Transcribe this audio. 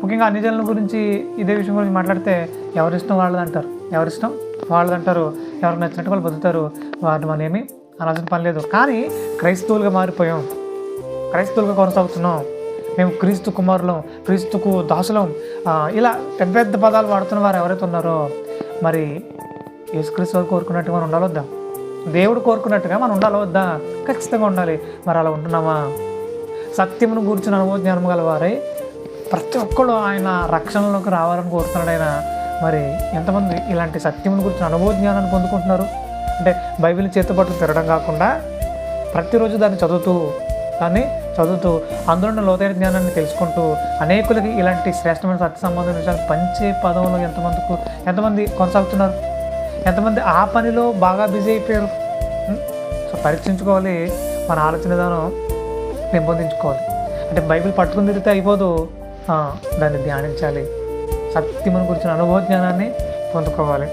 ముఖ్యంగా అన్ని జనుల గురించి ఇదే విషయం గురించి మాట్లాడితే ఎవరిష్టం వాళ్ళదంటారు, ఎవరికి నచ్చినట్టు వాళ్ళు బతుకుతారు, వాటిని మనం ఏమీ అనాల్సిన పని లేదు. కానీ క్రైస్తవులుగా మారిపోయాం, క్రైస్తవులుగా కొనసాగుతున్నాం, మేము క్రీస్తు కుమారులం, క్రీస్తుకు దాసులం, ఇలా పెద్ద పెద్ద పదాలు వాడుతున్న వారు ఎవరైతే ఉన్నారో మరి యేసుక్రీస్తు వారు కోరుకున్నట్టుగా మనం ఉండాలి వద్దా? దేవుడు కోరుకున్నట్టుగా మనం ఉండాలి వద్దా? ఖచ్చితంగా ఉండాలి. మరి అలా ఉంటున్నామా? సత్యమును కూర్చుని అనుభవ జ్ఞానం గలవారై ప్రతి ఒక్కళ్ళు ఆయన రక్షణలోకి రావాలని కోరుతున్నాడు ఆయన. మరి ఎంతమంది ఇలాంటి సత్యమును గురించి అనుభవ జ్ఞానాన్ని పొందుకుంటున్నారు? అంటే బైబిల్ చేతుపట్టు తిరగడం కాకుండా ప్రతిరోజు దాన్ని చదువుతూ అందులో లోతైన జ్ఞానాన్ని తెలుసుకుంటూ అనేకులకి ఇలాంటి శ్రేష్టమైన సత్య సంబంధం విషయాలు పంచే పదంలో ఎంతమంది కొనసాగుతున్నారు? ఎంతమంది ఆ పనిలో బాగా బిజీ అయిపోయారు? సో పరీక్షించుకోవాలి, మన ఆలోచన విధానం పెంపొందించుకోవాలి. అంటే బైబిల్ పట్టుకుని తిరిగితే అయిపోదు, దాన్ని ధ్యానించాలి, సత్యమును గురించిన అనుభవ జ్ఞానాన్ని పొందుకోవాలి.